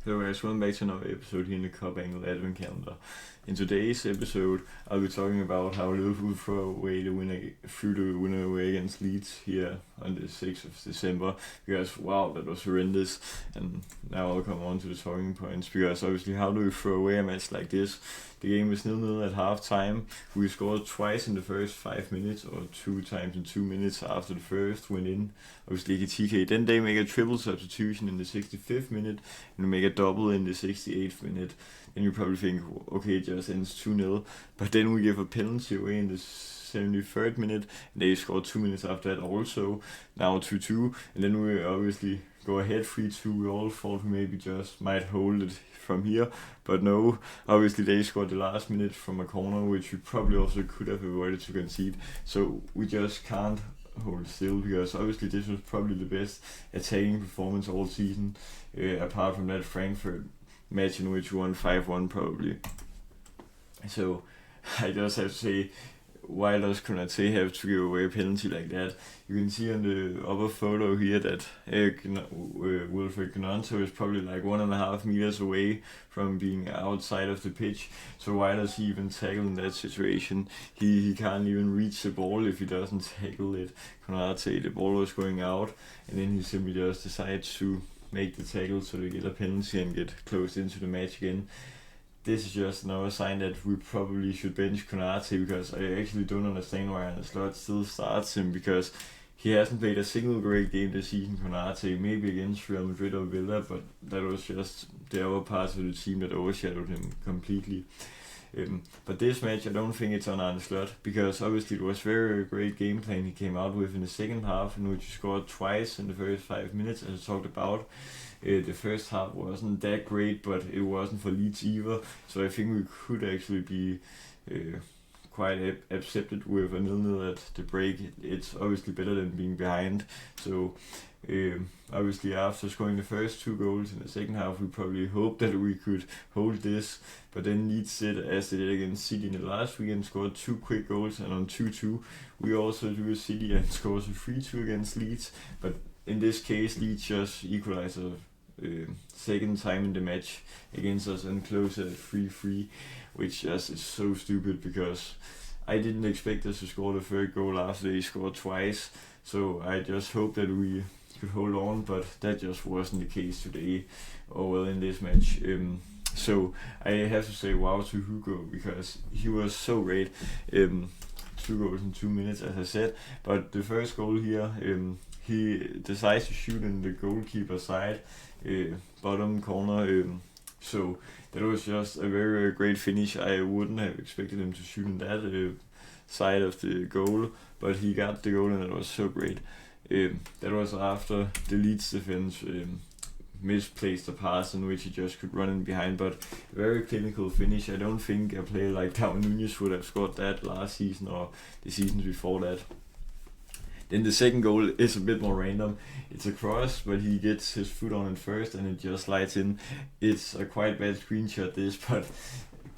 Hello guys, welcome back to another episode here in the Cup Angle Advent Calendar. In today's episode, I'll be talking about how Liverpool throw away the winner away against Leeds here on the 6th of December. Because wow, that was horrendous. And now I'll come on to the talking points. Because obviously, how do we throw away a match like this? The game was 0-0 at half time. We scored twice in the first 5 minutes, or 2 times in 2 minutes after the first went in. Obviously, TK. Then they make a triple substitution in the 65th minute and make a double in the 68th minute. Then you probably think, okay, it just ends 2-0. But then we give a penalty away in the 73rd minute, and they scored 2 minutes after that also, now 2-2. And then we obviously go ahead 3-2. We all thought we maybe just might hold it from here, but no, obviously they scored the last minute from a corner, which we probably also could have avoided to concede. So we just can't hold still, because obviously this was probably the best attacking performance all season, apart from that Frankfurt match in which we won 5-1 probably. So I just have to say, why does Konate have to give away a penalty like that? You can see on the upper photo here that Wilfred Gnonto is probably like 1.5 meters away from being outside of the pitch. So why does he even tackle in that situation? He can't even reach the ball if he doesn't tackle it. Konate, the ball was going out, and then he simply just decides to make the tackle so they get a penalty and get closed into the match again. This is just another sign that we probably should bench Konate, because I actually don't understand why Arne Slot still starts him, because he hasn't played a single great game this season, Konate, maybe against Real Madrid or Villa, but that was just the other parts of the team that overshadowed him completely. But this match, I don't think it's on Arne Slot, because obviously it was very great game plan he came out with in the second half, in which he scored twice in the first 5 minutes, as I talked about. The first half wasn't that great, but it wasn't for Leeds either, so I think we could actually be quite accepted with a 0-0 at the break. It's obviously better than being behind. So obviously after scoring the first 2 goals in the second half, we probably hoped that we could hold this, but then Leeds did as they did against City in the last weekend, scored 2 quick goals, and on 2-2 we also do a City and scores a 3-2 against Leeds, but in this case Leeds just equalized a second time in the match against us and close at 3-3, which just is so stupid, because I didn't expect us to score the third goal after they scored twice, so I just hope that we could hold on, but that just wasn't the case today, or well, in this match. So I have to say wow to Hugo, because he was so great. 2 goals in 2 minutes, as I said, but the first goal here, he decides to shoot in the goalkeeper side, bottom corner, so that was just a very, very great finish. I wouldn't have expected him to shoot in that side of the goal, but he got the goal and it was so great. That was after the Leeds defense misplaced a pass in which he just could run in behind, but very clinical finish. I don't think a player like Darwin Núñez would have scored that last season or the seasons before that. Then the second goal is a bit more random. It's a cross, but he gets his foot on it first and it just slides in. It's a quite bad screenshot this, but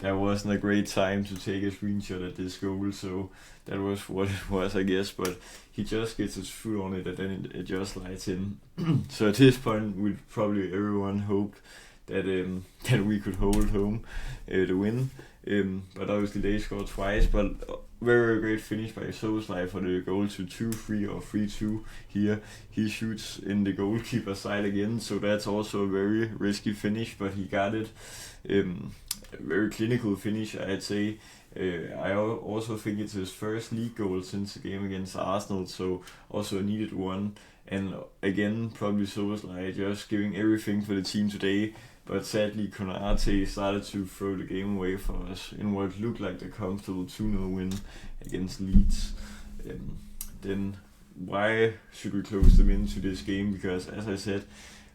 that wasn't a great time to take a screenshot at this goal, so that was what it was, I guess. But he just gets his foot on it and then it just slides in. So at this point, probably everyone hoped that that we could hold home the win. But obviously they scored twice, but very, very great finish by Soboslai for the goal to 2-3 or 3-2 here. He shoots in the goalkeeper side again, so that's also a very risky finish, but he got it. A very clinical finish, I'd say. I also think it's his first league goal since the game against Arsenal, so also a needed one. And again, probably Soboslai just giving everything for the team today. But sadly, Konate started to throw the game away for us in what looked like a comfortable 2-0 win against Leeds. Then why should we close them into this game? Because as I said,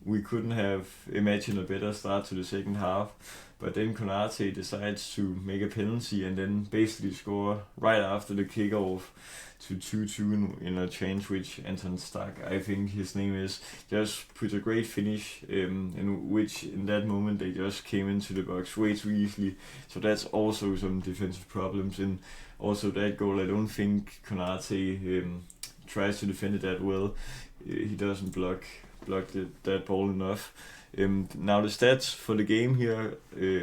we couldn't have imagined a better start to the second half. But then Konate decides to make a penalty and then basically score right after the kickoff to 2-2 in a change which Anton Stark, I think his name is, just put a great finish, in which in that moment they just came into the box way too easily. So that's also some defensive problems. And also that goal, I don't think Konate tries to defend it that well. He doesn't block that ball enough. Now the stats for the game here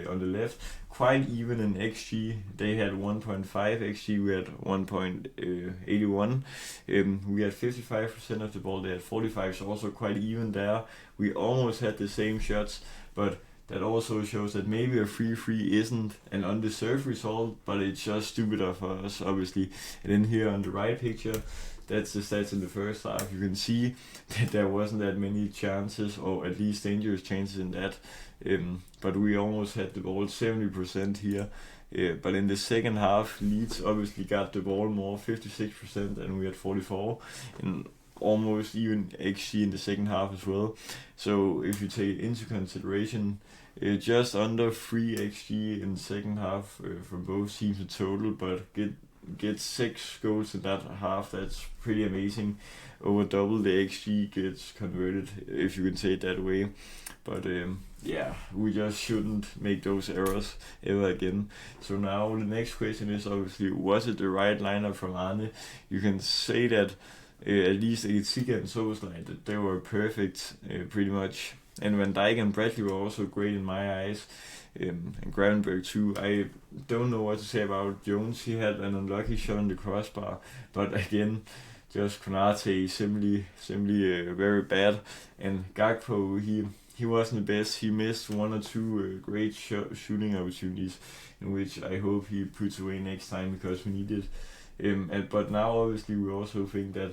on the left, quite even in XG. They had 1.5 XG, we had 1.81. We had 55% of the ball, they had 45, so also quite even there. We almost had the same shots, but that also shows that maybe a 3-3 isn't an undeserved result, but it's just stupider for us, obviously. And then here on the right picture, that's the stats in the first half. You can see that there wasn't that many chances, or at least dangerous chances in that. But we almost had the ball 70% here. But in the second half, Leeds obviously got the ball more, 56%, and we had 44%. And almost even XG in the second half as well. So if you take into consideration just under 3 XG in the second half for both teams in total, but get 6 goals in that half, that's pretty amazing. Over double the XG gets converted, if you can say it that way. But we just shouldn't make those errors ever again. So now the next question is obviously, was it the right lineup from Arne? You can say that at least Etika and Soboslai, that they were perfect pretty much. And Van Dijk and Bradley were also great in my eyes. And Gravenberg too. I don't know what to say about Jones. He had an unlucky shot on the crossbar, but again, just Konate simply very bad. And Gakpo, he wasn't the best. He missed 1 or 2 great shooting opportunities, in which I hope he puts away next time, because we need it. But now obviously we also think that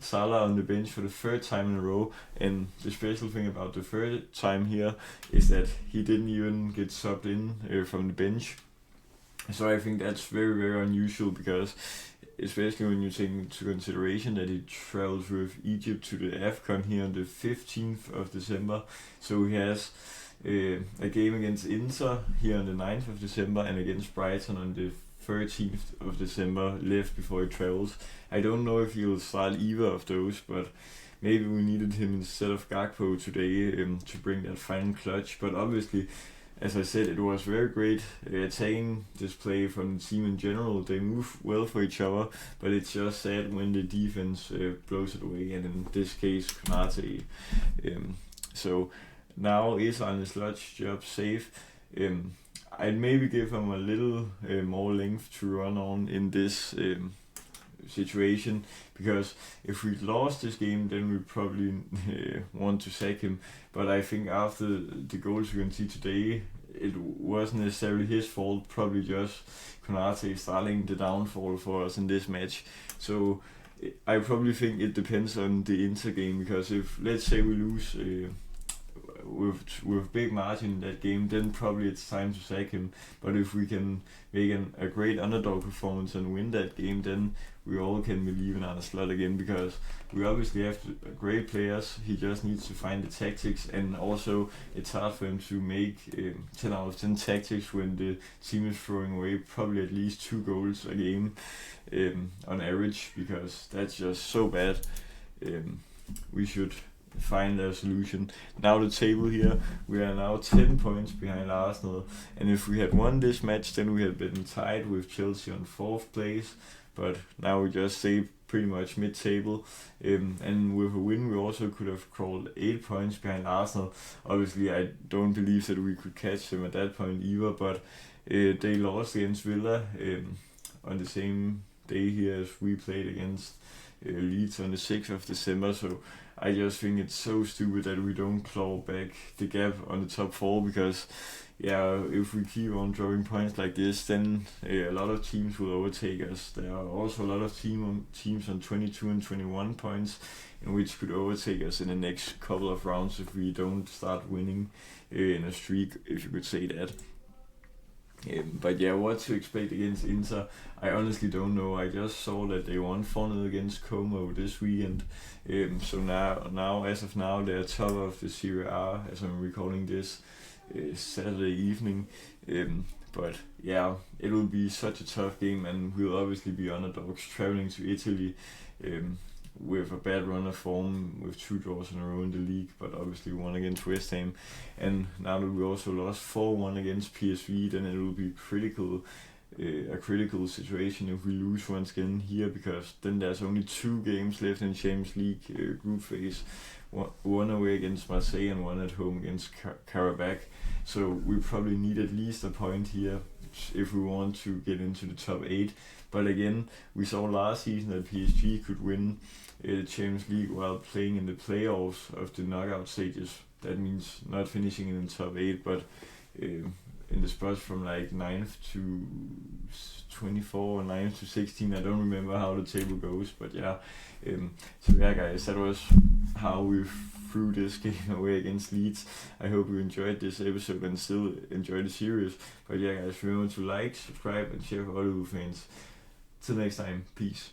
Salah on the bench for the 3rd time in a row, and the special thing about the 3rd time here is that he didn't even get subbed in from the bench. So I think that's very unusual, because especially when you take into consideration that he travels with Egypt to the AFCON here on the 15th of December. So he has a game against Inter here on the 9th of December and against Brighton on the 13th of December left before he travels. I don't know if he'll start either of those, but maybe we needed him instead of Gakpo today to bring that final clutch. But obviously, as I said, it was very great attacking display from the team in general. They move well for each other, but it's just sad when the defense blows it away, and in this case, Konate. So now is Arne Slot's job safe? I'd maybe give him a little more length to run on in this situation, because if we lost this game, then we probably want to sack him. But I think after the goals we can see today, it wasn't necessarily his fault, probably just Konate starting the downfall for us in this match. So I probably think it depends on the Inter game, because if, let's say, we lose with big margin in that game, then probably it's time to sack him. But if we can make a great underdog performance and win that game, then we all can believe in Arne Slot again, because we obviously have great players. He just needs to find the tactics, and also it's hard for him to make 10 out of 10 tactics when the team is throwing away probably at least 2 goals a game on average, because that's just so bad. We should find a solution. Now the table here, we are now 10 points behind Arsenal, and if we had won this match, then we had been tied with Chelsea on 4th place, but now we just stay pretty much mid-table, and with a win we also could have crawled 8 points behind Arsenal. Obviously I don't believe that we could catch them at that point either, but they lost against Villa on the same day here as we played against Leeds on the 6th of December, so I just think it's so stupid that we don't claw back the gap on the top 4, because if we keep on drawing points like this, then a lot of teams will overtake us. There are also a lot of teams on 22 and 21 points, and which could overtake us in the next couple of rounds if we don't start winning in a streak, if you could say that. But what to expect against Inter, I honestly don't know. I just saw that they won 4-0 against Como this weekend. So now, as of now, they're top of the Serie A as I'm recording this Saturday evening. But it will be such a tough game, and we'll obviously be underdogs traveling to Italy with a bad run of form, with 2 draws in a row in the league, but obviously 1 against West Ham. And now that we also lost 4-1 against PSV, then it will be a critical situation if we lose once again here, because then there's only 2 games left in Champions League group phase, one away against Marseille and one at home against Karabakh. So we probably need at least a point here if we want to get into the top 8. But again, we saw last season that PSG could win the Champions League while playing in the playoffs of the knockout stages. That means not finishing in the top 8, but in the spots from like 9th to 24 or 9th to 16. I don't remember how the table goes, but yeah. So yeah, guys, that was how we threw this game away against Leeds. I hope you enjoyed this episode and still enjoy the series. But yeah, guys, remember to like, subscribe, and share for all the fans. Till next time, peace.